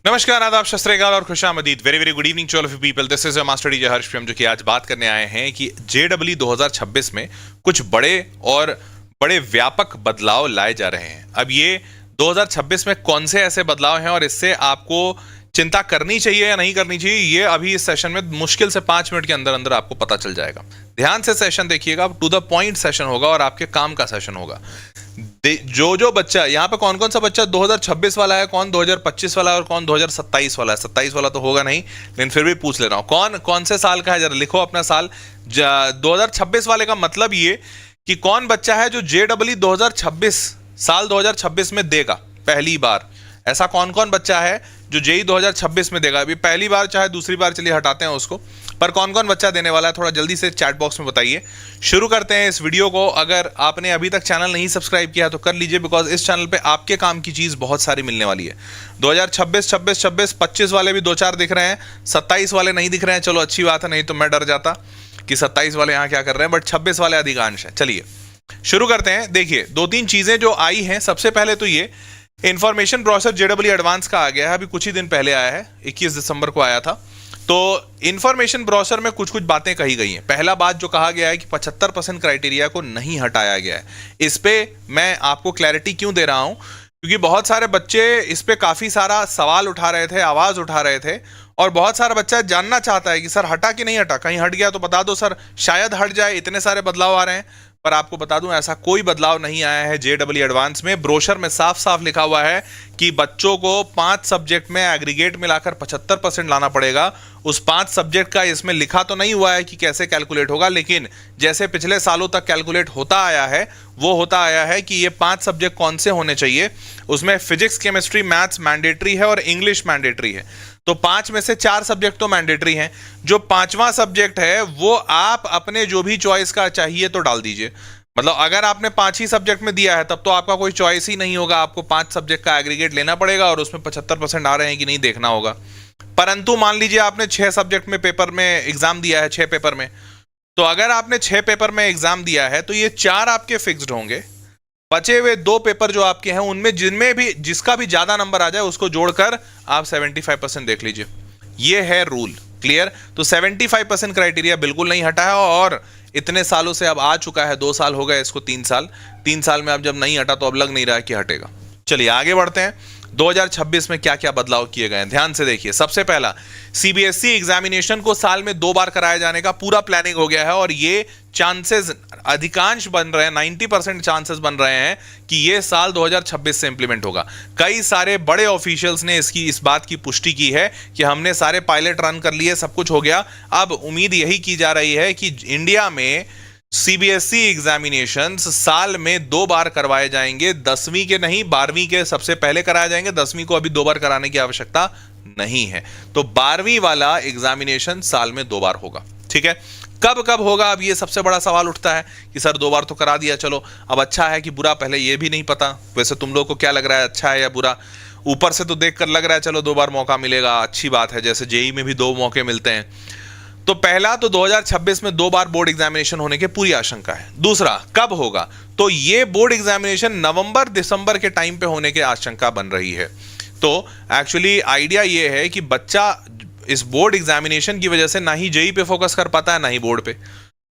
नमस्कार, आदाब, शत श्री अकाल और खुशामदीद। Very very good evening to all of you people. This is your master DJ Harsh P M, जो कि आज बात करने आए हैं कि जेडब्ल्यू 2026 में कुछ बड़े और बड़े व्यापक बदलाव लाए जा रहे हैं। अब ये 2026 में कौन से ऐसे बदलाव हैं और इससे आपको चिंता करनी चाहिए या नहीं करनी चाहिए, ये अभी इस सेशन में मुश्किल से 5 मिनट के अंदर अंदर आपको पता चल जाएगा। ध्यान से सेशन देखिएगा, टू द पॉइंट सेशन होगा और आपके काम का सेशन होगा। जो बच्चा यहाँ पे कौन कौन सा बच्चा 2026 वाला है, कौन 2025 वाला है और कौन 2027 वाला है। 27 वाला तो होगा नहीं, लेकिन फिर भी पूछ ले रहा हूँ कौन कौन से साल का है, जरा लिखो अपना साल। 2026 वाले का मतलब ये कि कौन बच्चा है जो जेडब्ल्यू 2026 साल 2026 में देगा पहली बार। ऐसा कौन कौन बच्चा है जो जेई 2026 में देगा। अभी पहली बार चाहे दूसरी बार, चलिए हटाते हैं उसको, पर कौन कौन बच्चा देने वाला है थोड़ा जल्दी से चैट बॉक्स में बताइए। शुरू करते हैं इस वीडियो को। अगर आपने अभी तक चैनल नहीं सब्सक्राइब किया तो कर लीजिए, बिकॉज इस चैनल पे आपके काम की चीज बहुत सारी मिलने वाली है। 2026, 26, 26, 25 वाले भी 2-4 दिख रहे हैं, 27 वाले नहीं दिख रहे हैं। चलो अच्छी बात है, नहीं तो मैं डर जाता कि 27 वाले यहाँ क्या कर रहे हैं, बट 26 वाले अधिकांश है। चलिए शुरू करते हैं। देखिए 2-3 चीजें जो आई हैं। सबसे पहले तो ये इंफॉर्मेशन ब्राउज़र जेडब्ल्यू एडवांस का आ गया है, अभी कुछ ही दिन पहले आया है, 21 दिसंबर को आया था। तो इंफॉर्मेशन ब्राउज़र में कुछ कुछ बातें कही गई हैं। पहला बात जो कहा गया है कि 75% क्राइटेरिया को नहीं हटाया गया है। इस पे मैं आपको क्लैरिटी क्यों दे रहा हूं, क्योंकि बहुत सारे बच्चे इस पे काफी सारा सवाल उठा रहे थे, आवाज उठा रहे थे, और बहुत सारा बच्चा जानना चाहता है कि सर हटा कि नहीं हटा, कहीं हट गया तो बता दो सर, शायद हट जाए, इतने सारे बदलाव आ रहे हैं। पर आपको बता दूं ऐसा कोई बदलाव नहीं आया है जेडब्ल्यू एडवांस में। ब्रोशर में साफ साफ लिखा हुआ है कि बच्चों को 5 सब्जेक्ट में एग्रीगेट मिलाकर 75% लाना पड़ेगा। उस 5 सब्जेक्ट का इसमें लिखा तो नहीं हुआ है कि कैसे कैलकुलेट होगा, लेकिन जैसे पिछले सालों तक कैलकुलेट होता आया है वो होता आया है कि ये 5 सब्जेक्ट कौन से होने चाहिए। उसमें फिजिक्स, केमिस्ट्री, मैथ्स मैंडेटरी है और इंग्लिश मैंडेटरी है। तो 5 में से 4 सब्जेक्ट तो मैंडेटरी हैं। जो 5वां सब्जेक्ट है वो आप अपने जो भी चॉइस का चाहिए तो डाल दीजिए। मतलब अगर आपने 5 ही सब्जेक्ट में दिया है तब तो आपका कोई चॉइस ही नहीं होगा, आपको 5 सब्जेक्ट का एग्रीगेट लेना पड़ेगा और उसमें 75% आ रहे हैं कि नहीं देखना होगा। परंतु मान लीजिए आपने 6 सब्जेक्ट में पेपर में एग्जाम दिया है, 6 पेपर में, तो अगर आपने 6 पेपर में एग्जाम दिया है तो ये 4 आपके फिक्स्ड होंगे। बचे हुए 2 पेपर जो आपके हैं उनमें जिनमें भी जिसका भी ज्यादा नंबर आ जाए उसको जोड़कर आप 75% देख लीजिए। ये है रूल। क्लियर? तो 75% क्राइटेरिया बिल्कुल नहीं हटा है, और इतने सालों से अब आ चुका है, 2 साल हो गए इसको, 3 साल। 3 साल में अब जब नहीं हटा तो अब लग नहीं रहा है कि हटेगा। चलिए आगे बढ़ते हैं। 2026 में क्या क्या बदलाव किए गए हैं ध्यान से देखिए। सबसे पहला, सीबीएसई एग्जामिनेशन को साल में 2 बार कराए जाने का पूरा प्लानिंग हो गया है, और ये चांसेस अधिकांश बन रहे हैं, 90% चांसेस बन रहे हैं कि ये साल 2026 से इंप्लीमेंट होगा। कई सारे बड़े ऑफिशियल्स ने इस बात की पुष्टि की है कि हमने सारे पायलट रन कर लिए, सब कुछ हो गया। अब उम्मीद यही की जा रही है कि इंडिया में सीबीएसई एग्जामिनेशन साल में 2 बार करवाए जाएंगे। 10वीं के नहीं, 12वीं के सबसे पहले कराए जाएंगे। 10वीं को अभी 2 बार कराने की आवश्यकता नहीं है। तो 12वीं वाला एग्जामिनेशन साल में 2 बार होगा। ठीक है, कब कब होगा, अब ये सबसे बड़ा सवाल उठता है कि सर 2 बार तो करा दिया, चलो अब अच्छा है कि बुरा, पहले ये भी नहीं पता। वैसे तुम लोग को क्या लग रहा है, अच्छा है या बुरा? ऊपर से तो देखकर लग रहा है चलो 2 बार मौका मिलेगा, अच्छी बात है, जैसे जेई में भी 2 मौके मिलते हैं। तो पहला तो 2026 में 2 बार बोर्ड एग्जामिनेशन होने की पूरी आशंका है। दूसरा, कब होगा, तो ये बोर्ड एग्जामिनेशन नवंबर दिसंबर के टाइम पे होने की आशंका बन रही है। तो एक्चुअली आइडिया ये है कि बच्चा इस बोर्ड एग्जामिनेशन की वजह से ना ही जेई पे फोकस कर पाता है ना ही बोर्ड पे।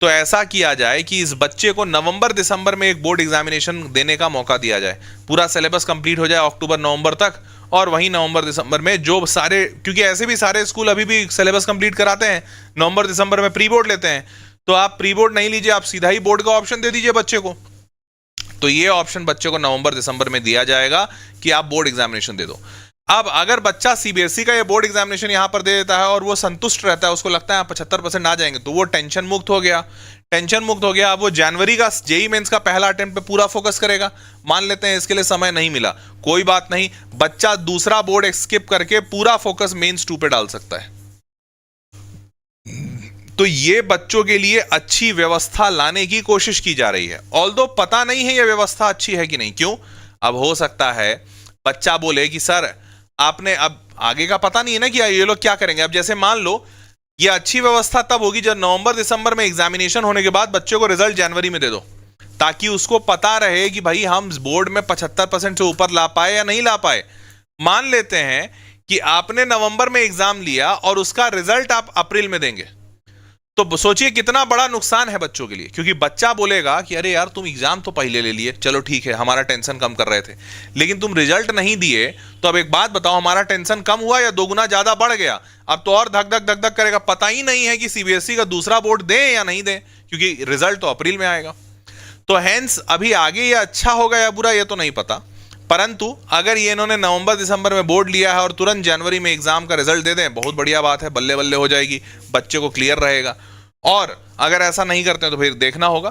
तो ऐसा किया जाए कि इस बच्चे को नवंबर दिसंबर में एक बोर्ड एग्जामिनेशन देने का मौका दिया जाए, पूरा सिलेबस कंप्लीट हो जाए अक्टूबर नवंबर तक, और वहीं नवंबर दिसंबर में जो सारे, क्योंकि ऐसे भी सारे स्कूल अभी भी सिलेबस कंप्लीट कराते हैं, नवंबर दिसंबर में प्री बोर्ड लेते हैं। तो आप प्री बोर्ड नहीं लीजिए, आप सीधा ही बोर्ड का ऑप्शन दे दीजिए बच्चे को। तो ये ऑप्शन बच्चे को नवंबर दिसंबर में दिया जाएगा कि आप बोर्ड एग्जामिनेशन दे दो। अब अगर बच्चा सीबीएसई का ये बोर्ड एग्जामिनेशन यहां पर दे देता है और वो संतुष्ट रहता है, उसको लगता है 75% आ जाएंगे, तो वो टेंशन मुक्त हो गया। टेंशन मुक्त हो गया, अब वो जनवरी का जेई मेंस का पहला अटेम्प्ट पे पूरा फोकस करेगा। मान लेते हैं इसके लिए समय नहीं मिला, कोई बात नहीं, बच्चा दूसरा बोर्ड स्किप करके पूरा फोकस मेंस 2 पे डाल सकता है। तो ये बच्चों के लिए अच्छी व्यवस्था लाने की कोशिश की जा रही है। ऑल्दो पता नहीं है ये व्यवस्था अच्छी है कि नहीं। क्यों? अब हो सकता है बच्चा बोले कि सर आपने, अब आगे का पता नहीं है ना कि ये लोग क्या करेंगे। अब जैसे मान लो ये अच्छी व्यवस्था तब होगी जब नवंबर दिसंबर में एग्जामिनेशन होने के बाद बच्चे को रिजल्ट जनवरी में दे दो, ताकि उसको पता रहे कि भाई हम बोर्ड में 75% से ऊपर ला पाए या नहीं ला पाए। मान लेते हैं कि आपने नवंबर में एग्जाम लिया और उसका रिजल्ट आप अप्रैल में देंगे, तो सोचिए कितना बड़ा नुकसान है बच्चों के लिए। क्योंकि बच्चा बोलेगा कि अरे यार तुम एग्जाम तो पहले ले लिए, चलो ठीक है, हमारा टेंशन कम कर रहे थे, लेकिन तुम रिजल्ट नहीं दिए, तो अब एक बात बताओ, हमारा टेंशन कम हुआ या दोगुना ज्यादा बढ़ गया? अब तो और धक धक धक धक करेगा। पता ही नहीं है कि सीबीएसई का दूसरा बोर्ड दे या नहीं दे, क्योंकि रिजल्ट तो अप्रैल में आएगा। तो हैंस अभी आगे ये अच्छा होगा या बुरा ये तो नहीं पता, परंतु अगर ये इन्होंने नवंबर दिसंबर में बोर्ड लिया है और तुरंत जनवरी में एग्जाम का रिजल्ट दे दें, बहुत बढ़िया बात है, बल्ले बल्ले हो जाएगी, बच्चे को क्लियर रहेगा। और अगर ऐसा नहीं करते हैं तो फिर देखना होगा।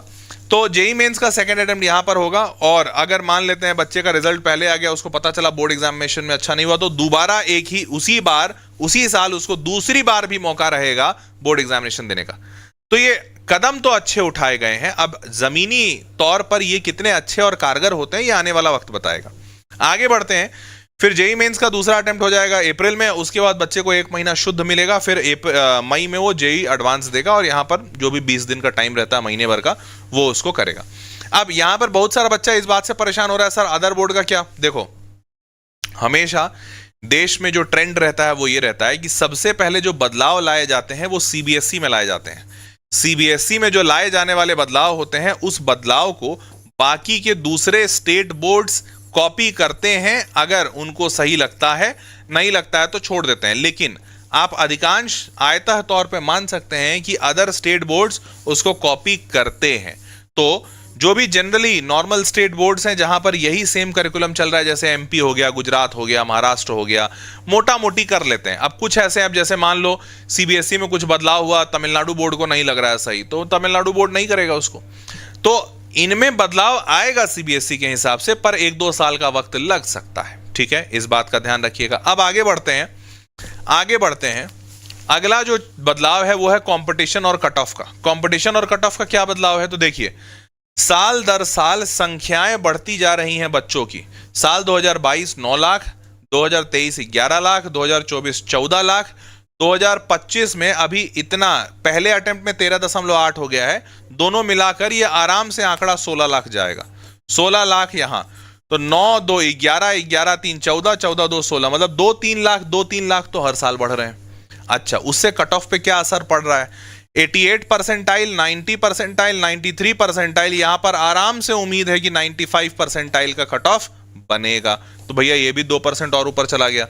तो जेई मेंस का सेकंड अटेम्प्ट यहां पर होगा, और अगर मान लेते हैं बच्चे का रिजल्ट पहले आ गया, उसको पता चला बोर्ड एग्जामिनेशन में अच्छा नहीं हुआ, तो दोबारा एक ही उसी साल उसको दूसरी बार भी मौका रहेगा बोर्ड एग्जामिनेशन देने का। तो ये कदम तो अच्छे उठाए गए हैं, अब जमीनी तौर पर ये कितने अच्छे और कारगर होते हैं ये आने वाला वक्त बताएगा। आगे बढ़ते हैं। फिर जेई मेंस का दूसरा अटेम्प्ट हो जाएगा अप्रैल में, उसके बाद बच्चे को 1 महीना शुद्ध मिलेगा, फिर मई में वो जेई एडवांस देगा, और यहां पर जो भी 20 दिन का टाइम रहता है महीने भर का, वो उसको करेगा। अब यहां पर बहुत सारा बच्चा इस बात से परेशान हो रहा है, सर अदर बोर्ड का क्या? देखो, हमेशा देश में जो ट्रेंड रहता है वो ये रहता है कि सबसे पहले जो बदलाव लाए जाते हैं वो सीबीएसई में लाए जाते हैं। सीबीएसई में जो लाए जाने वाले बदलाव होते हैं, उस बदलाव को बाकी के दूसरे स्टेट बोर्ड्स कॉपी करते हैं, अगर उनको सही लगता है, नहीं लगता है तो छोड़ देते हैं। लेकिन आप अधिकांश आयतः तौर पे मान सकते हैं कि अदर स्टेट बोर्ड्स उसको कॉपी करते हैं। तो जो भी जनरली नॉर्मल स्टेट बोर्ड्स हैं जहां पर यही सेम करिकुलम चल रहा है, जैसे एमपी हो गया, गुजरात हो गया, महाराष्ट्र हो गया, मोटा मोटी कर लेते हैं। अब कुछ ऐसे, अब जैसे मान लो सीबीएसई में कुछ बदलाव हुआ, तमिलनाडु बोर्ड को नहीं लग रहा है सही, तो तमिलनाडु बोर्ड नहीं करेगा उसको। तो इनमें बदलाव आएगा सीबीएसई के हिसाब से, पर 1-2 साल का वक्त लग सकता है। ठीक है, इस बात का ध्यान रखिएगा। अब आगे बढ़ते हैं। अगला जो बदलाव है वो है कंपटीशन और कट ऑफ का। कंपटीशन और कट ऑफ का क्या बदलाव है? तो देखिए, साल दर साल संख्याएं बढ़ती जा रही हैं बच्चों की। साल 2022 9 लाख, 2023 11 लाख, 2024 14 लाख, 2025 में अभी इतना, पहले अटेम्प्ट में 13.8 हो गया है, दोनों मिलाकर ये आराम से आंकड़ा 16 लाख जाएगा। 16 लाख यहां, तो 9 2 11, 11 3 14, 14 2 16, मतलब 2-3 लाख तो हर साल बढ़ रहे हैं। अच्छा, उससे कट ऑफ पे क्या असर पड़ रहा है? 88 परसेंटाइल, 90 परसेंटाइल, 93 परसेंटाइल, यहां पर आराम से उम्मीद है कि 95 परसेंटाइल का कट ऑफ बनेगा। तो भैया ये भी 2% और ऊपर चला गया।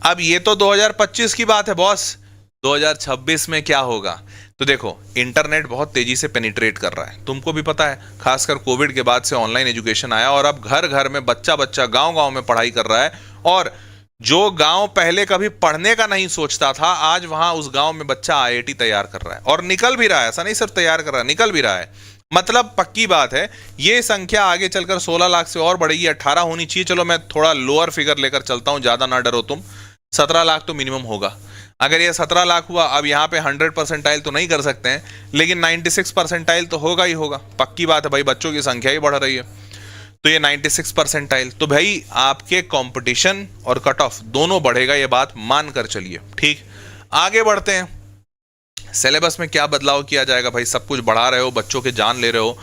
अब ये तो 2025 की बात है बॉस, 2026 में क्या होगा? तो देखो, इंटरनेट बहुत तेजी से पेनिट्रेट कर रहा है, तुमको भी पता है, खासकर कोविड के बाद से ऑनलाइन एजुकेशन आया, और अब घर घर में बच्चा गांव-गांव में पढ़ाई कर रहा है। और जो गांव पहले कभी पढ़ने का नहीं सोचता था, आज वहां उस गांव में बच्चा आईआईटी तैयार कर रहा है, और निकल भी रहा है। ऐसा नहीं सिर्फ तैयार कर रहा है, निकल भी रहा है। मतलब पक्की बात है, ये संख्या आगे चलकर 16 लाख से और बढ़ेगी, 18 होनी चाहिए। चलो मैं थोड़ा लोअर फिगर लेकर चलता हूं, ज्यादा ना डरो तुम, 17 लाख तो मिनिमम होगा। अगर ये 17 लाख हुआ, अब यहाँ पे 100 परसेंटाइल तो नहीं कर सकते हैं, लेकिन 96 परसेंटाइल तो होगा ही होगा। पक्की बात है भाई, बच्चों की संख्या ही बढ़ रही है, तो ये 96 परसेंटाइल, तो भाई आपके कंपटीशन और कट ऑफ दोनों बढ़ेगा, ये बात मान कर चलिए। ठीक, आगे बढ़ते हैं। सिलेबस में क्या बदलाव किया जाएगा? भाई सब कुछ बढ़ा रहे हो, बच्चों के जान ले रहे हो,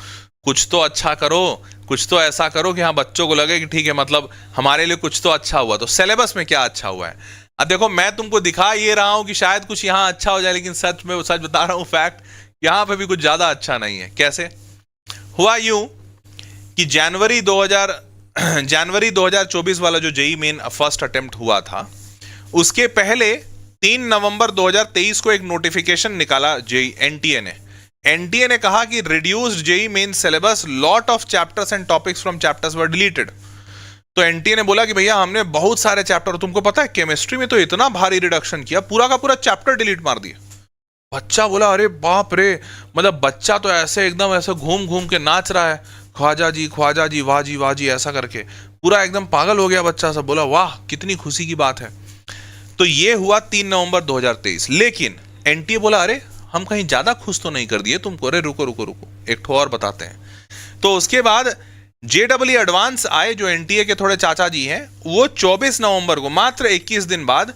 कुछ तो अच्छा करो, कुछ तो ऐसा करो कि हाँ बच्चों को लगे कि ठीक है, मतलब हमारे लिए कुछ तो अच्छा हुआ। तो सिलेबस में क्या अच्छा हुआ है? अब देखो, मैं तुमको दिखा ये रहा हूं कि शायद कुछ यहाँ अच्छा हो जाए, लेकिन सच में सच बता रहा हूं, फैक्ट यहाँ पे भी कुछ ज्यादा अच्छा नहीं है। कैसे हुआ? यूं कि जनवरी 2024 वाला जो जेई मेन फर्स्ट अटेम्प्ट हुआ था, उसके पहले 3 नवंबर 2023 को एक नोटिफिकेशन निकाला एनटीए ने कहा कि reduced JEE Main syllabus, lot of chapters and topics from chapters were deleted. तो एनटीए ने बोला कि भैया हमने बहुत सारे चैप्टर, तुमको पता है केमिस्ट्री में तो इतना भारी रिडक्शन किया, पूरा का पूरा चैप्टर डिलीट मार दिया। बच्चा बोला अरे बाप रे, मतलब बच्चा तो ऐसे एकदम ऐसे घूम घूम के नाच रहा है, ख्वाजा जी वाह जी ऐसा करके पूरा एकदम पागल हो गया बच्चा। सब बोला वाह कितनी खुशी की बात है। तो ये हुआ 3 नवंबर 2023। लेकिन एनटीए बोला अरे हम कहीं ज्यादा खुश तो नहीं कर दिए तुमको, अरे रुको एक ठो और बताते हैं। तो उसके बाद जेडब्ल्यू एडवांस आए, जो एनटीए के थोड़े चाचा जी हैं, वो 24 नवंबर को, मात्र 21 दिन बाद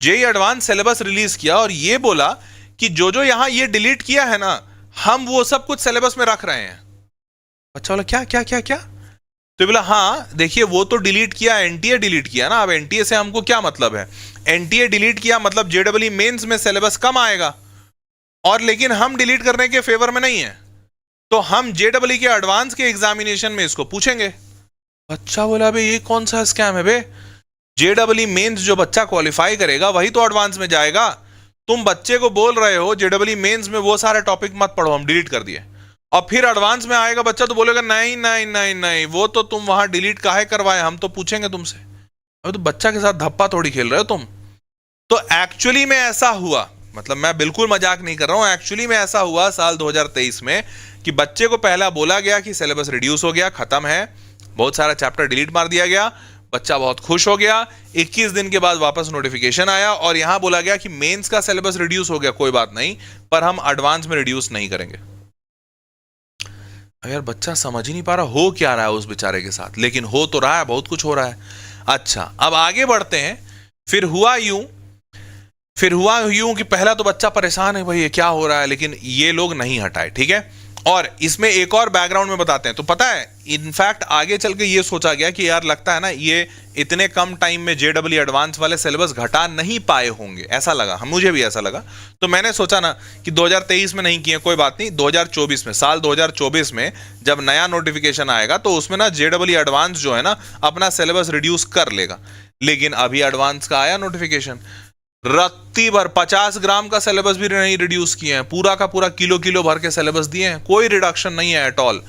जेई एडवांस सिलेबस रिलीज किया, और ये बोला कि जो यहां ये डिलीट किया है ना, हम वो सब कुछ सिलेबस में रख रहे हैं। अच्छा बोला क्या? तो बोला हाँ देखिए वो तो डिलीट किया, एनटीए डिलीट किया ना, अब एनटीए से हमको क्या मतलब है, एनटीए डिलीट किया मतलब जेडब्ल्यू मेंस में सिलेबस कम आएगा, और लेकिन हम डिलीट करने के फेवर में नहीं है, तो हम जेडब्ल्यू के एडवांस के एग्जामिनेशन में इसको पूछेंगे। बच्चा बोला भाई ये कौन सा स्कैम है बे, जेडब्ल्यू मेंस जो बच्चा क्वालिफाई करेगा वही तो एडवांस में जाएगा, तुम बच्चे को बोल रहे हो जेडब्ल्यू मेंस में वो सारे टॉपिक मत पढ़ो, हम डिलीट कर दिए, और फिर एडवांस में आएगा बच्चा तो बोलेगा नहीं नहीं नहीं नहीं वो तो तुम वहां डिलीट काहे करवाए, हम तो पूछेंगे तुमसे। अरे तो बच्चा के साथ धप्पा थोड़ी खेल रहे हो तुम। तो एक्चुअली में ऐसा हुआ, मतलब मैं बिल्कुल मजाक नहीं कर रहा हूं, एक्चुअली में ऐसा हुआ साल 2023 में कि बच्चे को पहला बोला गया कि सिलेबस रिड्यूस हो गया, खत्म है, बहुत सारा चैप्टर डिलीट मार दिया गया, बच्चा बहुत खुश हो गया। 21 दिन के बाद वापस नोटिफिकेशन आया और यहां बोला गया कि मेंस का सिलेबस रिड्यूस हो गया, कोई बात नहीं, पर हम एडवांस में रिड्यूस नहीं करेंगे। यार बच्चा समझ ही नहीं पा रहा हो क्या रहा है उस बेचारे के साथ, लेकिन हो तो रहा है, बहुत कुछ हो रहा है। अच्छा अब आगे बढ़ते हैं। फिर हुआ यूं कि पहला तो बच्चा परेशान है, भाई ये क्या हो रहा है, लेकिन ये लोग नहीं हटाए, ठीक है। और इसमें एक और बैकग्राउंड में बताते हैं, तो पता है इनफैक्ट आगे चल के ये सोचा गया कि यार लगता है ना ये इतने कम टाइम में जेडब्ल्यू एडवांस वाले सिलेबस घटा नहीं पाए होंगे, ऐसा लगा, मुझे भी ऐसा लगा। तो मैंने सोचा ना कि 2023 में नहीं किए, कोई बात नहीं, 2024 में, साल 2024 में जब नया नोटिफिकेशन आएगा तो उसमें ना जेडब्ल्यू एडवांस जो है ना अपना सिलेबस रिड्यूस कर लेगा। लेकिन अभी एडवांस का आया नोटिफिकेशन, रत्ती भर 50 ग्राम का सिलेबस भी नहीं रिड्यूस किए हैं, पूरा का पूरा किलो भर के सिलेबस दिए हैं, कोई रिडक्शन नहीं है एट ऑल।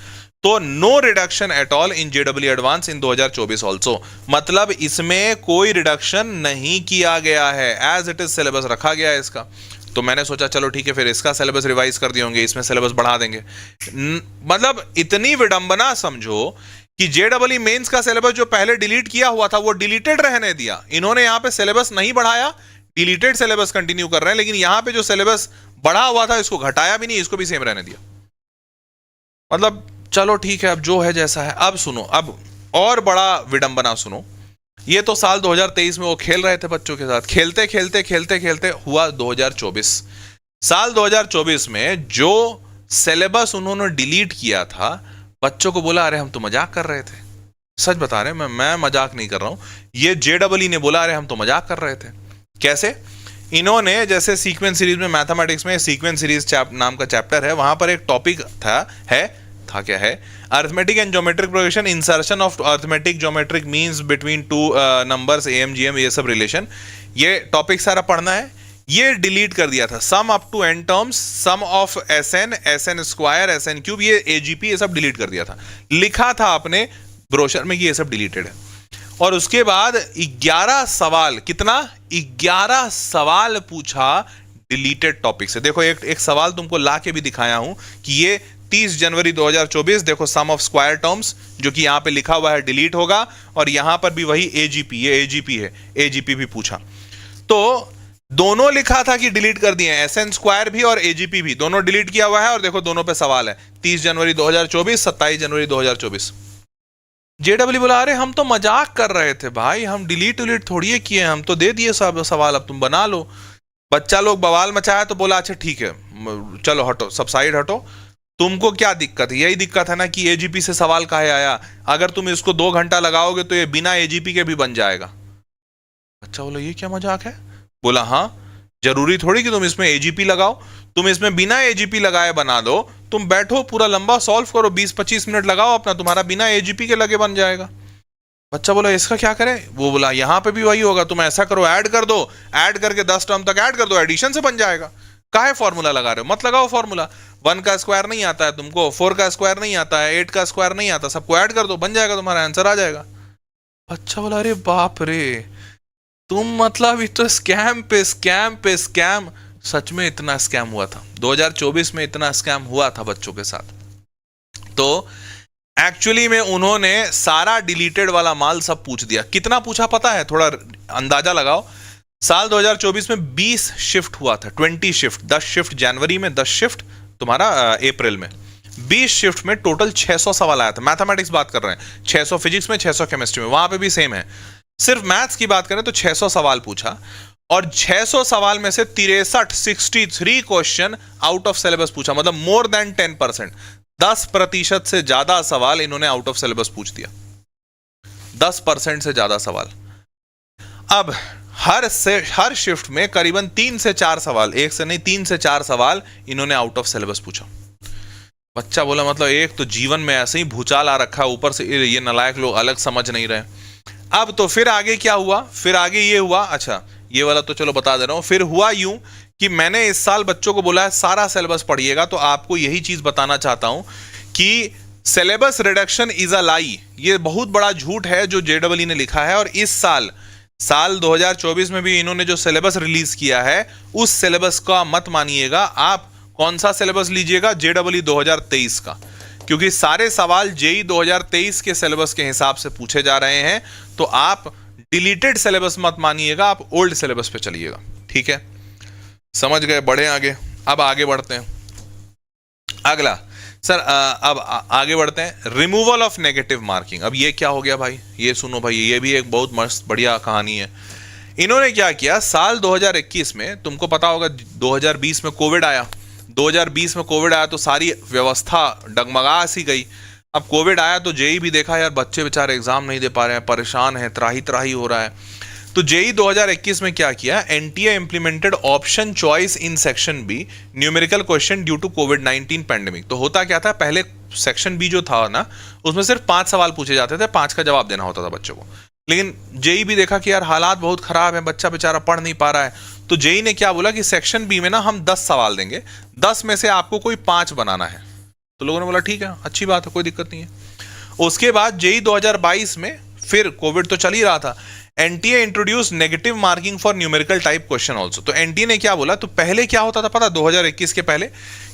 तो no reduction at all in जेडब्ल्यू एडवांस इन 2024 ऑल्सो, मतलब इसमें कोई रिडक्शन नहीं किया गया है, एज इट इज सिलेबस रखा गया है इसका। तो मैंने सोचा चलो ठीक है, फिर इसका सिलेबस रिवाइज कर दिए होंगे, इसमें सिलेबस बढ़ा देंगे। मतलब इतनी विडंबना समझो कि जेडब्ल्यू मेंस का सिलेबस जो पहले डिलीट किया हुआ था वो डिलीटेड रहने दिया, इन्होंने यहां पे सिलेबस नहीं बढ़ाया, डिलीटेड सिलेबस कंटिन्यू कर रहे हैं, लेकिन यहां पे जो सिलेबस बढ़ा हुआ था इसको घटाया भी नहीं, इसको भी सेम रहने दिया। मतलब चलो ठीक है, अब जो है जैसा है। अब सुनो, अब और बड़ा विडंबना सुनो। ये तो साल 2023 में वो खेल रहे थे बच्चों के साथ, खेलते खेलते खेलते खेलते हुआ 2024। साल 2024 में जो सिलेबस उन्होंने डिलीट किया था, बच्चों को बोला अरे हम तो मजाक कर रहे थे, सच बता रहे हैं, मैं मजाक नहीं कर रहा हूं, ये जेडब्ल्यू ने बोला अरे हम तो मजाक कर रहे थे। कैसे? इन्होंने जैसे सीक्वेंस सीरीज में, मैथमेटिक्स में सीक्वेंस सीरीज नाम का चैप्टर है, वहां पर एक टॉपिक था क्या है, arithmetic and geometric progression, insertion of arithmetic geometric means between two numbers am ये सब रिलेशन, ये टॉपिक सारा पढ़ना है, ये डिलीट कर दिया था। Sum up to n terms, sum of SN square, SN cube, ये एजीपी, ये सब डिलीट कर दिया था। लिखा था अपने ब्रोशर में कि ये सब डिलीटेड है। और उसके बाद 11 सवाल, कितना, 11 सवाल पूछा डिलीटेड टॉपिक से। देखो एक सवाल तुमको ला के भी दिखाया हूं कि ये 30 जनवरी 2024, देखो सम ऑफ स्क्वायर टर्म्स जो कि यहां पे लिखा हुआ है डिलीट होगा, और यहां पर भी वही एजीपी, ये एजीपी है, एजीपी भी पूछा। तो दोनों लिखा था कि डिलीट कर दिए, एसएन स्क्वायर भी और एजीपी भी, दोनों डिलीट किया हुआ है, और देखो दोनों पे सवाल है, 30 जनवरी 2024, 27 जनवरी 2024। जेडब्ल्यू बोला अरे हम तो मजाक कर रहे थे भाई, हम डिलीट थोड़ी किए, हम तो दे दिए सब सवाल, अब तुम बना लो। बच्चा लोग बवाल मचाया तो बोला अच्छा ठीक है चलो हटो, सब साइड हटो, तुमको क्या दिक्कत है, यही दिक्कत है ना कि एजीपी से सवाल काहे आया, अगर तुम इसको 2 घंटा लगाओगे तो ये बिना एजीपी के भी बन जाएगा। बच्चा बोला ये क्या मजाक है, बोला हाँ जरूरी थोड़ी कि तुम इसमें एजीपी लगाओ, तुम इसमें बिना एजीपी लगाए बना दो, तुम बैठो पूरा लंबा सॉल्व करो, 20-25 मिनट लगाओ अपना, तुम्हारा बिना एजीपी के लगे बन जाएगा। बच्चा बोला इसका क्या करें, वो बोला यहां पे भी वही होगा, तुम ऐसा करो ऐड कर दो, ऐड करके 10 टर्म तक ऐड कर दो, एडिशन से बन जाएगा, काहे फॉर्मूला लगा रहे हो, मत लगाओ फॉर्मूला, 1 का स्क्वायर नहीं आता है तुमको, 4 का स्क्वायर नहीं आता है, 8 का स्क्वायर नहीं आता, सबको ऐड कर दो, बन जाएगा, तुम्हारा आंसर आ जाएगा। बच्चा बोला अरे बाप रे, तुम मतलब ये तो स्कैम पे स्कैम पे स्कैम, सच में इतना स्कैम हुआ था 2024 में, इतना स्कैम हुआ था बच्चों के साथ। तो एक्चुअली में उन्होंने सारा डिलीटेड वाला माल सब पूछ दिया। कितना पूछा पता है, थोड़ा अंदाजा लगाओ। साल 2024 में 20 शिफ्ट हुआ था, 20 शिफ्ट, 10 शिफ्ट जनवरी में, 10 शिफ्ट तुम्हारा अप्रैल में, 20 शिफ्ट में टोटल 600 सवाल आया था। मैथमेटिक्स बात कर रहे हैं, 600 फिजिक्स में, 600 केमिस्ट्री में, वहां पे भी सेम है। सिर्फ मैथ्स की बात करें तो 600 सवाल पूछा, और 600 सवाल में से 63 क्वेश्चन आउट ऑफ सिलेबस पूछा, मतलब मोर देन 10%, 10% से ज्यादा सवाल इन्होंने आउट ऑफ सिलेबस पूछ दिया। 10% से ज्यादा सवाल। अब हर शिफ्ट में करीबन 3 से 4 सवाल, एक से नहीं 3 से 4 सवाल इन्होंने आउट ऑफ सिलेबस पूछा। बच्चा बोला मतलब एक तो जीवन में ऐसे ही भूचाल आ रखा है, ऊपर से ये नालायक लोग अलग समझ नहीं रहे। अब तो फिर आगे क्या हुआ, फिर आगे ये हुआ, अच्छा ये वाला तो चलो बता दे रहा हूं। फिर हुआ यूं कि मैंने इस साल बच्चों को बोला है सारा सिलेबस पढ़िएगा, तो आपको यही चीज बताना चाहता हूं कि सिलेबस रिडक्शन इज अ लाई, ये बहुत बड़ा झूठ है जो जेडब्ल्यू ने लिखा है। और इस साल 2024 में भी इन्होंने जो सिलेबस रिलीज किया है उस सिलेबस का मत मानिएगा। आप कौन सा सिलेबस लीजिएगा, जेडब्ल्यू 2023 का, क्योंकि सारे सवाल जेई 2023 के सिलेबस के हिसाब से पूछे जा रहे हैं। तो आप डिलीटेड सिलेबस मत मानिएगा, आप ओल्ड सिलेबस पे चलिएगा, ठीक है, समझ गए। बढ़े आगे, अब आगे बढ़ते हैं। अगला सर अब आगे बढ़ते हैं, रिमूवल ऑफ नेगेटिव मार्किंग। अब ये क्या हो गया भाई, ये सुनो भाई, ये भी एक बहुत मस्त बढ़िया कहानी है। इन्होंने क्या किया, साल 2021 में, तुमको पता होगा 2020 में कोविड आया, 2020 में कोविड आया तो सारी व्यवस्था डगमगा सी गई। अब कोविड आया तो जेई भी देखा यार बच्चे बेचारे एग्जाम नहीं दे पा रहे हैं, परेशान हैं, त्राही त्राही हो रहा है। तो जेई 2021 में क्या किया, NTA implemented option choice in section B numerical question due to कोविड-19 पैंडेमिक। तो होता क्या था, पहले सेक्शन बी जो था ना उसमें सिर्फ 5 सवाल पूछे जाते थे, 5 का जवाब देना होता था बच्चों को। लेकिन जेई भी देखा कि यार हालात बहुत खराब है, बच्चा बेचारा पढ़ नहीं पा रहा है, तो जेई ने क्या बोला कि सेक्शन बी में ना हम 10 सवाल देंगे, 10 में से आपको कोई 5 बनाना है। तो लोगों ने बोला ठीक है, अच्छी बात है, कोई दिक्कत नहीं है। उसके बाद जेई 2022 में फिर कोविड तो चल ही रहा था, NTA introduce negative marking for numerical type question also. तो एनटीए ने क्या बोला, तो पहले क्या होता था पता 2021 के पहले,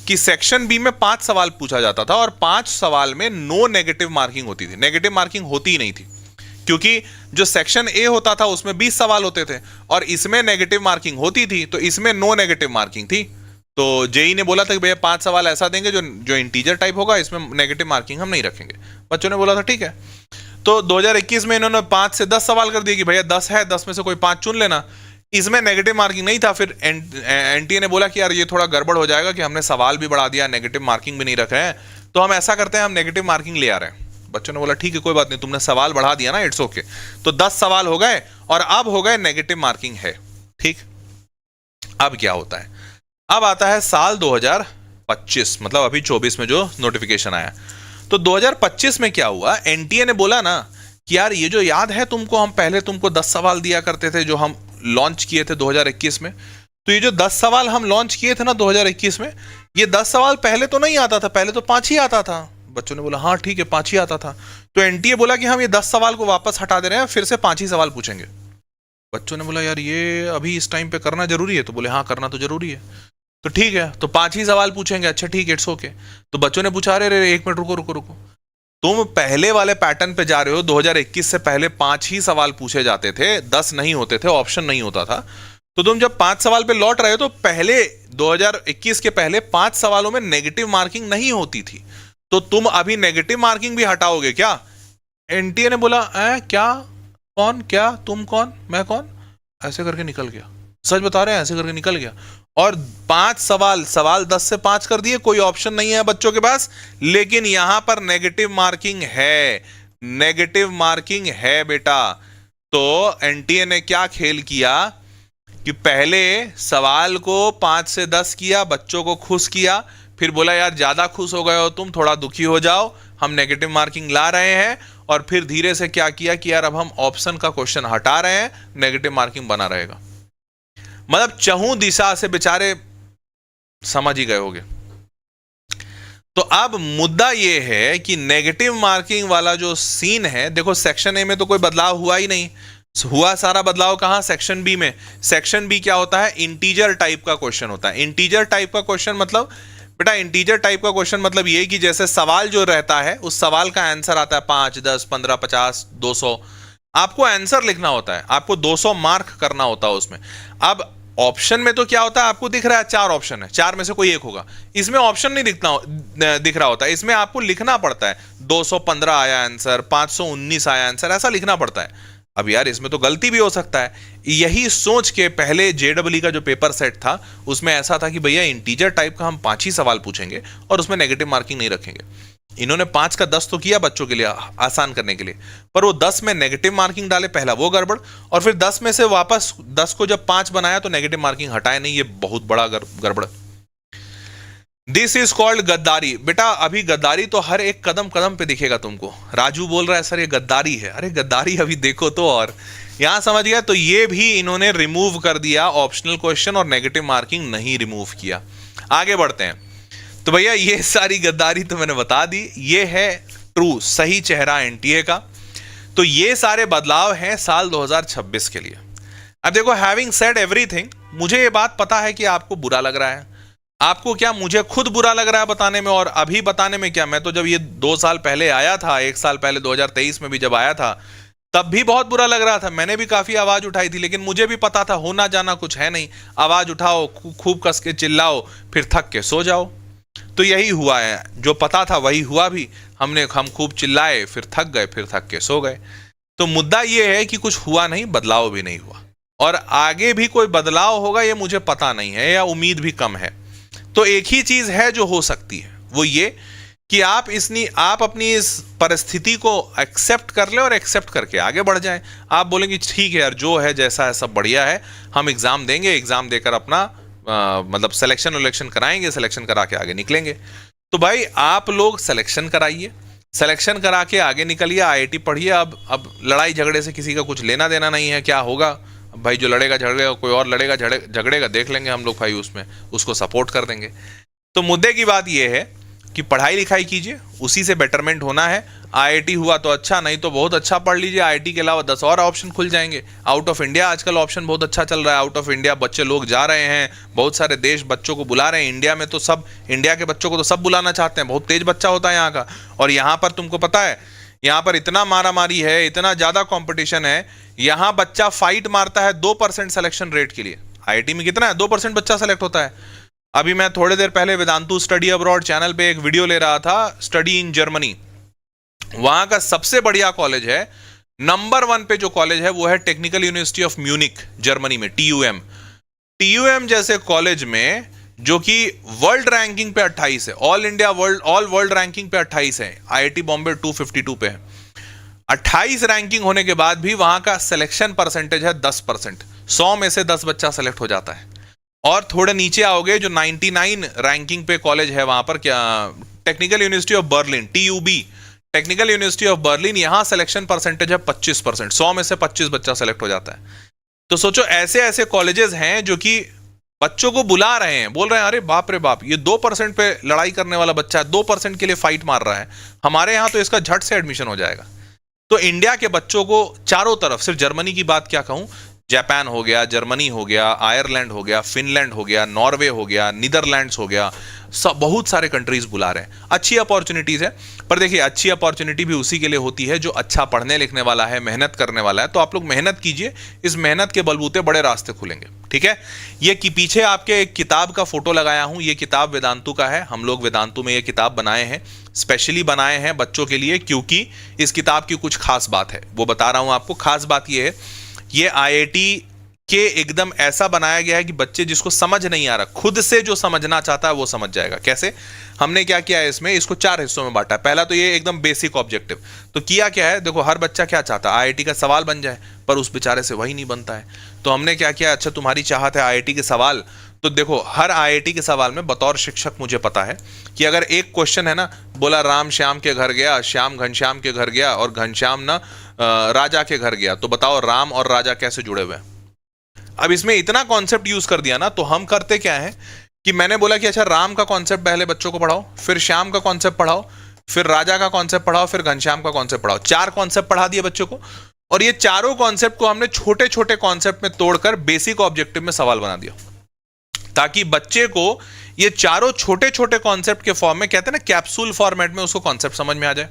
कि सेक्शन बी में 5 सवाल पूछा जाता था और 5 सवाल में नो नेगेटिव मार्किंग होती थी। नेगेटिव मार्किंग होती ही नहीं थी, क्योंकि जो सेक्शन ए होता था उसमें 20 सवाल होते थे और इसमें नेगेटिव मार्किंग होती थी, तो इसमें नो नेगेटिव मार्किंग थी। तो जेई ने बोला था कि भैया 5 सवाल ऐसा देंगे जो इंटीजर टाइप होगा, इसमें नेगेटिव मार्किंग हम नहीं रखेंगे। बच्चों ने बोला था ठीक है। तो 2021 में इन्होंने 5 से 10 सवाल कर दिए कि भैया 10 है, 10 में से कोई 5 चुन लेना। इसमें नेगेटिव मार्किंग नहीं था। फिर एनटीए ने बोला कि यार ये थोड़ा गड़बड़ हो जाएगा कि हमने सवाल भी बढ़ा दिया, नेगेटिव मार्किंग भी नहीं रख रहे हैं, तो हम ऐसा करते हैं हम नेगेटिव मार्किंग ले आ रहे हैं। बच्चों ने बोला ठीक है कोई बात नहीं, तुमने सवाल बढ़ा दिया ना, इट्स ओके। तो 10 सवाल हो गए और अब हो गए नेगेटिव मार्किंग है, ठीक। अब क्या होता है, अब आता है साल 2025, मतलब अभी 24 में जो नोटिफिकेशन आया। तो 2025 में क्या हुआ, एनटीए ने बोला ना कि यार ये जो याद है तुमको, हम पहले तुमको 10 सवाल दिया करते थे जो हम लॉन्च किए थे 2021 में, तो ये जो 10 सवाल हम लॉन्च किए थे ना 2021 में, ये 10 सवाल पहले तो नहीं आता था, पहले तो 5 ही आता था। बच्चों ने बोला हाँ ठीक है 5 ही आता था। तो एनटीए बोला कि हम ये 10 सवाल को वापस हटा दे रहे हैं, फिर से 5 ही सवाल पूछेंगे। बच्चों ने बोला यार ये अभी इस टाइम पे करना जरूरी है, तो बोले हाँ करना तो जरूरी है। तो ठीक है, तो 5 ही सवाल पूछेंगे, अच्छा ठीक है इट्स ओके। तो बच्चों ने पूछा अरे 1 मिनट रुको, तुम पहले वाले पैटर्न पे जा रहे हो। 2021 से पहले 5 ही सवाल पूछे जाते थे, 10 नहीं होते थे, ऑप्शन नहीं होता था। तो तुम जब 5 सवाल पे लौट रहे हो तो पहले 2021 के पहले 5 सवालों में नेगेटिव मार्किंग नहीं होती थी, तो तुम अभी नेगेटिव मार्किंग भी हटाओगे क्या? एनटीए ने बोला क्या, कौन, क्या, तुम कौन, मैं कौन, ऐसे करके निकल गया। सच बता रहे हैं, ऐसे करके निकल गया। और 5 सवाल 10 से 5 कर दिए, कोई ऑप्शन नहीं है बच्चों के पास, लेकिन यहां पर नेगेटिव मार्किंग है, नेगेटिव मार्किंग है बेटा। तो एनटीए ने क्या खेल किया कि पहले सवाल को 5 से 10 किया, बच्चों को खुश किया, फिर बोला यार ज्यादा खुश हो गए हो तुम, थोड़ा दुखी हो जाओ, हम नेगेटिव मार्किंग ला रहे हैं। और फिर धीरे से क्या किया कि यार अब हम ऑप्शन का क्वेश्चन हटा रहे हैं, नेगेटिव मार्किंग बना रहेगा। मतलब चहु दिशा से बेचारे समझ ही गए होंगे। तो अब मुद्दा यह है कि नेगेटिव मार्किंग वाला जो सीन है, देखो सेक्शन ए में तो कोई बदलाव हुआ ही नहीं, हुआ सारा बदलाव कहां, सेक्शन बी में। सेक्शन बी क्या होता है, इंटीजर टाइप का क्वेश्चन होता है। इंटीजर टाइप का क्वेश्चन मतलब बेटा, इंटीजर टाइप का क्वेश्चन मतलब ये कि जैसे सवाल जो रहता है उस सवाल का आंसर आता है 5, 10, 15, 50, 200, आपको आंसर लिखना होता है, आपको 200 मार्क करना होता है उसमें। अब ऑप्शन में तो क्या होता है, आपको दिख रहा है 4 ऑप्शन है, 4 में से कोई एक होगा। इसमें ऑप्शन नहीं दिख रहा होता है, इसमें आपको लिखना पड़ता है 215 आया आंसर, 519 आया आंसर, ऐसा लिखना पड़ता है। अब यार इसमें तो गलती भी हो सकता है। यही सोच के पहले जेडब्ल्यू का जो पेपर सेट था उसमें ऐसा था कि भैया इंटीजर टाइप का हम 5 ही सवाल पूछेंगे और उसमें नेगेटिव मार्किंग नहीं रखेंगे। इन्होंने 5 का 10 तो किया बच्चों के लिए आसान करने के लिए, पर वो 10 में नेगेटिव मार्किंग डाले, पहला वो गड़बड़, और फिर 10 में से वापस 10 को जब 5 बनाया तो नेगेटिव मार्किंग हटाए नहीं, ये बहुत बड़ा गड़बड़। दिस इज कॉल्ड गद्दारी। बेटा अभी गद्दारी तो हर एक कदम कदम पे दिखेगा तुमको। राजू बोल रहा है सर ये गद्दारी है, अरे गद्दारी अभी देखो तो, और यहां समझ गया। तो ये भी इन्होंने रिमूव कर दिया ऑप्शनल क्वेश्चन, और नेगेटिव मार्किंग नहीं रिमूव किया। आगे बढ़ते हैं। तो भैया ये सारी गद्दारी तो मैंने बता दी, ये है ट्रू सही चेहरा एनटीए का। तो ये सारे बदलाव हैं साल 2026 के लिए। अब देखो, हैविंग सेड एवरीथिंग, मुझे ये बात पता है कि आपको बुरा लग रहा है। आपको क्या, मुझे खुद बुरा लग रहा है बताने में, और अभी बताने में क्या। मैं तो जब ये 2 साल पहले आया था, 1 साल पहले 2023 में भी जब आया था, तब भी बहुत बुरा लग रहा था। मैंने भी काफी आवाज उठाई थी, लेकिन मुझे भी पता था होना जाना कुछ है नहीं। आवाज उठाओ, खूब कस के चिल्लाओ, फिर थक के सो जाओ। तो यही हुआ है, जो पता था वही हुआ भी। हम खूब चिल्लाए, फिर थक गए, फिर थक के सो गए। तो मुद्दा यह है कि कुछ हुआ नहीं, बदलाव भी नहीं हुआ, और आगे भी कोई बदलाव होगा ये मुझे पता नहीं है, या उम्मीद भी कम है। तो एक ही चीज है जो हो सकती है, वो ये कि आप अपनी इस परिस्थिति को एक्सेप्ट कर ले और एक्सेप्ट करके आगे बढ़ जाएं। आप बोलेंगे ठीक है यार, जो है जैसा है सब बढ़िया है, हम एग्जाम देंगे, एग्जाम देकर अपना मतलब सिलेक्शन कराएंगे, सिलेक्शन करा के आगे निकलेंगे। तो भाई आप लोग सिलेक्शन कराइए, सिलेक्शन करा के आगे निकलिए, आईआईटी पढ़िए। अब लड़ाई झगड़े से किसी का कुछ लेना देना नहीं है। क्या होगा भाई, जो लड़ेगा झगड़ेगा, कोई और लड़ेगा झगड़ेगा, देख लेंगे हम लोग भाई, उसमें उसको सपोर्ट कर देंगे। तो मुद्दे की बात यह है कि पढ़ाई लिखाई कीजिए, उसी से बेटरमेंट होना है। आईआईटी हुआ तो अच्छा, नहीं तो बहुत अच्छा पढ़ लीजिए। आईआईटी के अलावा 10 और ऑप्शन खुल जाएंगे। आउट ऑफ इंडिया आजकल ऑप्शन बहुत अच्छा चल रहा है। आउट ऑफ इंडिया बच्चे लोग जा रहे हैं, बहुत सारे देश बच्चों को बुला रहे हैं। इंडिया में तो सब, इंडिया के बच्चों को तो सब बुलाना चाहते हैं, बहुत तेज बच्चा होता है यहाँ का। और यहाँ पर तुमको पता है, यहाँ पर इतना मारामारी है, इतना ज्यादा कंपटीशन है। यहाँ बच्चा फाइट मारता है 2% सिलेक्शन रेट के लिए। आईआईटी में कितना है, 2% बच्चा सेलेक्ट होता है। अभी मैं थोड़ी देर पहले वेदांतु स्टडी अब्रॉड चैनल पे एक वीडियो ले रहा था, स्टडी इन जर्मनी। वहां का सबसे बढ़िया कॉलेज है, नंबर 1 पे जो कॉलेज है वो है technical university of Munich Germany में, TUM। TUM जैसे कॉलेज में, जो कि वर्ल्ड रैंकिंग पे 28 है, ऑल वर्ल्ड रैंकिंग पे 28 है। आईआईटी बॉम्बे 252 पे है। 28 रैंकिंग होने के बाद भी वहां का सिलेक्शन परसेंटेज है 10%। 100 में से 10 बच्चा सेलेक्ट हो जाता है। और थोड़े नीचे आओगे, जो 99 रैंकिंग पे कॉलेज है वहां पर, क्या, technical university of Berlin, TUB, technical university of Berlin, यहां सिलेक्शन परसेंटेज है 25%। 100 में से 25 बच्चा सेलेक्ट हो जाता है। तो सोचो, ऐसे ऐसे कॉलेजेस हैं जो कि बच्चों को बुला रहे हैं, बोल रहे हैं अरे बाप रे बाप, ये 2% पे लड़ाई करने वाला बच्चा है, 2% के लिए फाइट मार रहा है, हमारे यहां तो इसका झट से एडमिशन हो जाएगा। तो इंडिया के बच्चों को चारों तरफ, सिर्फ जर्मनी की बात क्या कहूं, जापान हो गया, जर्मनी हो गया, आयरलैंड हो गया, फिनलैंड हो गया, नॉर्वे हो गया, नीदरलैंड्स हो गया, सब बहुत सारे कंट्रीज बुला रहे हैं। अच्छी अपॉर्चुनिटीज है, पर देखिए अच्छी अपॉर्चुनिटी भी उसी के लिए होती है जो अच्छा पढ़ने लिखने वाला है, मेहनत करने वाला है। तो आप लोग मेहनत कीजिए, इस मेहनत के बलबूते बड़े रास्ते खुलेंगे। ठीक है, ये कि पीछे आपके एक किताब का फोटो लगाया हूं, ये किताब वेदांतु का है। हम लोग वेदांतु में ये किताब बनाए हैं, स्पेशली बनाए हैं बच्चों के लिए, क्योंकि इस किताब की कुछ खास बात है, वो बता रहा हूं आपको। खास बात ये है, ये आईआईटी के एकदम ऐसा बनाया गया है कि बच्चे जिसको समझ नहीं आ रहा, खुद से जो समझना चाहता है वो समझ जाएगा। कैसे, हमने क्या किया है इसमें, इसको 4 हिस्सों में बांटा है। पहला तो ये एकदम बेसिक ऑब्जेक्टिव। तो किया क्या है, देखो हर बच्चा क्या चाहता है, आईआईटी का सवाल बन जाए, पर उस बेचारे से वही नहीं बनता है। तो हमने क्या किया, अच्छा तुम्हारी चाहत है आईआईटी के सवाल, तो देखो हर आईआईटी के सवाल में बतौर शिक्षक मुझे पता है कि अगर एक क्वेश्चन है ना, बोला राम श्याम के घर गया, श्याम घनश्याम के घर गया, और घनश्याम ना राजा के घर गया, तो बताओ राम और राजा कैसे जुड़े हुए हैं। अब इसमें इतना कॉन्सेप्ट यूज कर दिया ना, तो हम करते क्या है कि मैंने बोला कि अच्छा राम का कॉन्सेप्ट पहले बच्चों को पढ़ाओ, फिर श्याम का कॉन्सेप्ट पढ़ाओ, फिर राजा का कॉन्सेप्ट पढ़ाओ, फिर घनश्याम का कॉन्सेप्ट पढ़ाओ। 4 कॉन्सेप्ट पढ़ा दिए बच्चों को, और ये चारों कॉन्सेप्ट को हमने छोटे छोटे कॉन्सेप्ट में तोड़कर बेसिक ऑब्जेक्टिव में सवाल बना दिया, ताकि बच्चे को ये चारों छोटे छोटे कॉन्सेप्ट के फॉर्म में, कहते हैं ना कैप्सूल फॉर्मेट में, उसको कॉन्सेप्ट समझ में आ जाए।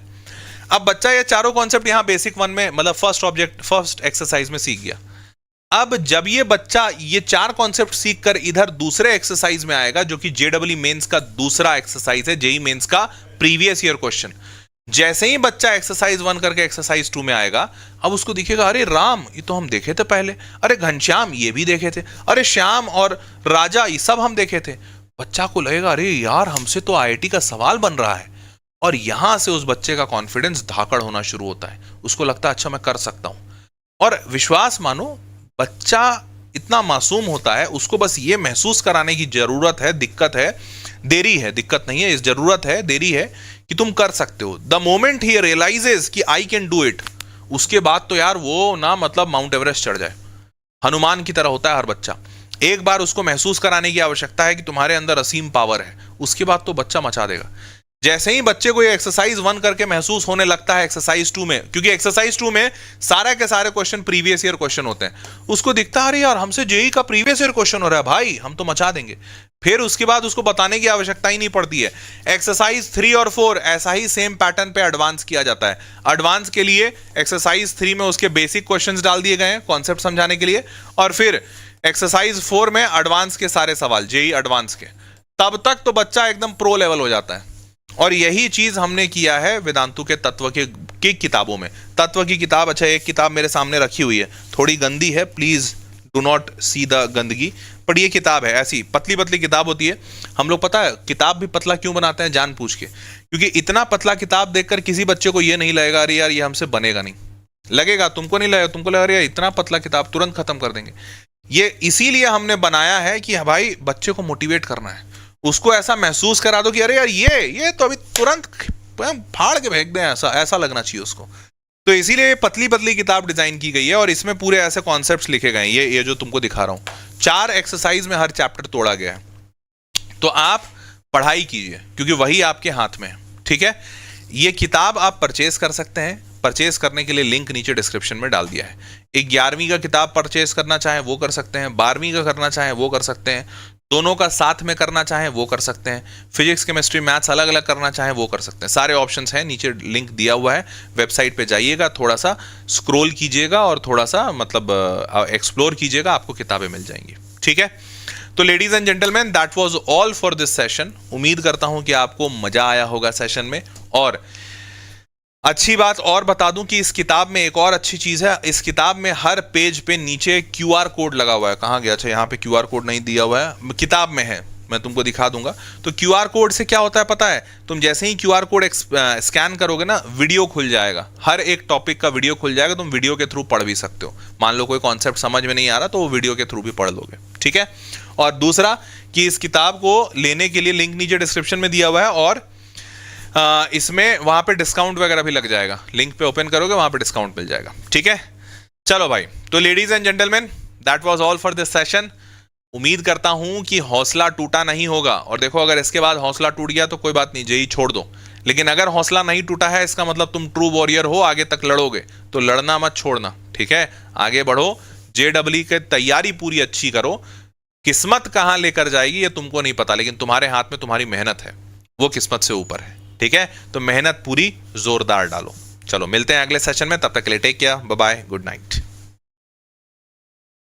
अब बच्चा ये चारों कॉन्सेप्ट यहां बेसिक 1 में, मतलब फर्स्ट एक्सरसाइज में सीख गया। अब जब ये बच्चा ये 4 कॉन्सेप्ट सीख कर इधर दूसरे एक्सरसाइज में आएगा, जो कि जेईई मेंस का दूसरा एक्सरसाइज है, जेईई मेंस का प्रीवियस ईयर क्वेश्चन। जैसे ही बच्चा एक्सरसाइज 1 करके एक्सरसाइज 2 में आएगा, अब उसको दिखेगा अरे राम ये तो हम देखे थे पहले, अरे घनश्याम ये भी देखे थे, अरे श्याम और राजा ये सब हम देखे थे। बच्चा को लगेगा अरे यार हमसे तो आईआईटी का सवाल बन रहा है, और यहां से उस बच्चे का कॉन्फिडेंस धाकड़ होना शुरू होता है, उसको लगता है अच्छा मैं कर सकता हूं। और विश्वास मानो, बच्चा इतना मासूम होता है, उसको बस ये महसूस कराने की जरूरत है, दिक्कत है, देरी है, दिक्कत नहीं है, इस जरूरत है, देरी है कि तुम कर सकते हो। द मोमेंट ही रियलाइजेस कि आई कैन डू इट, उसके बाद तो यार वो ना मतलब माउंट एवरेस्ट चढ़ जाए, हनुमान की तरह होता है हर बच्चा। एक बार उसको महसूस कराने की आवश्यकता है कि तुम्हारे अंदर असीम पावर है, उसके बाद तो बच्चा मचा देगा। जैसे ही बच्चे को ये एक्सरसाइज 1 करके महसूस होने लगता है एक्सरसाइज 2 में, क्योंकि एक्सरसाइज 2 में सारे के सारे क्वेश्चन प्रीवियस ईयर क्वेश्चन होते हैं, उसको दिखता है अरे यार हमसे जेई का प्रीवियस ईयर क्वेश्चन हो रहा है भाई, हम तो मचा देंगे। फिर उसके बाद उसको बताने की आवश्यकता ही नहीं पड़ती है। एक्सरसाइज 3 और 4 ऐसा ही सेम पैटर्न पे एडवांस किया जाता है। एडवांस के लिए एक्सरसाइज 3 में उसके बेसिक क्वेश्चंस डाल दिए गए हैं कॉन्सेप्ट समझाने के लिए, और फिर एक्सरसाइज 4 में एडवांस के सारे सवाल, जेई एडवांस के। तब तक तो बच्चा एकदम प्रो लेवल हो जाता है। और यही चीज हमने किया है वेदांतु के तत्व की किताबों में। तत्व की किताब, अच्छा एक किताब मेरे सामने रखी हुई है, थोड़ी गंदी है, please do not see the गंदगी, पर ये किताब है, ऐसी पतली पतली किताब होती है। हम लोग पता है किताब भी पतला क्यों बनाते हैं, जान पूछ के, क्योंकि इतना पतला किताब देखकर किसी बच्चे को ये नहीं लगेगा अरे यार ये हमसे बनेगा नहीं, लगेगा तुमको नहीं लगेगा, तुमको लगेगा अरे इतना पतला किताब तुरंत खत्म कर देंगे। ये इसीलिए हमने बनाया है कि भाई बच्चे को मोटिवेट करना है, उसको ऐसा महसूस करा दो कि अरे यार ये तो अभी तुरंत फाड़ के फेंक दें, ऐसा ऐसा लगना चाहिए उसको। तो इसीलिए पतली पतली किताब डिजाइन की गई है और इसमें पूरे ऐसे कॉन्सेप्ट्स लिखे गए हैं। ये जो तुमको दिखा रहा हूं, 4 एक्सरसाइज में हर चैप्टर तोड़ा गया है। तो आप पढ़ाई कीजिए क्योंकि वही आपके हाथ में है, ठीक है। ये किताब आप परचेज कर सकते हैं, परचेज करने के लिए लिंक नीचे डिस्क्रिप्शन में डाल दिया है। 11वीं का किताब परचेज करना चाहें वो कर सकते हैं, 12वीं का करना चाहें वो कर सकते हैं, दोनों का साथ में करना चाहें वो कर सकते हैं, फिजिक्स केमिस्ट्री मैथ्स अलग अलग करना चाहें वो कर सकते हैं। सारे ऑप्शंस हैं, नीचे लिंक दिया हुआ है, वेबसाइट पे जाइएगा, थोड़ा सा स्क्रॉल कीजिएगा और थोड़ा सा मतलब एक्सप्लोर कीजिएगा, आपको किताबें मिल जाएंगी, ठीक है। तो ladies and gentleman, that was all for this session. उम्मीद करता हूं कि आपको मजा आया होगा सेशन में। और अच्छी बात और बता दूं कि इस किताब में एक और अच्छी चीज है, इस किताब में हर पेज पे नीचे QR कोड लगा हुआ है। कहाँ गया? अच्छा यहाँ पे QR कोड नहीं दिया हुआ है, किताब में है, मैं तुमको दिखा दूंगा। तो QR कोड से क्या होता है पता है? तुम जैसे ही QR कोड स्कैन करोगे ना, वीडियो खुल जाएगा, हर एक टॉपिक का वीडियो खुल जाएगा, तुम वीडियो के थ्रू पढ़ भी सकते हो। मान लो कोई कॉन्सेप्ट समझ में नहीं आ रहा तो वो वीडियो के थ्रू भी पढ़ लोगे, ठीक है। और दूसरा कि इस किताब को लेने के लिए लिंक नीचे डिस्क्रिप्शन में दिया हुआ है, और इसमें वहां पे डिस्काउंट वगैरह भी लग जाएगा, लिंक पे ओपन करोगे वहां पे डिस्काउंट मिल जाएगा, ठीक है। चलो भाई, तो ladies and gentleman, that was all for this session. उम्मीद करता हूं कि हौसला टूटा नहीं होगा। और देखो, अगर इसके बाद हौसला टूट गया तो कोई बात नहीं, जेई छोड़ दो, लेकिन अगर हौसला नहीं टूटा है इसका मतलब तुम ट्रू वॉरियर हो, आगे तक लड़ोगे, तो लड़ना मत छोड़ना, ठीक है। आगे बढ़ो, JEE की तैयारी पूरी अच्छी करो। किस्मत कहां लेकर जाएगी ये तुमको नहीं पता, लेकिन तुम्हारे हाथ में तुम्हारी मेहनत है, वो किस्मत से ऊपर है, ठीक है। तो मेहनत पूरी जोरदार डालो। चलो मिलते हैं अगले सेशन में, तब तक के लिए take care, bye bye, good night.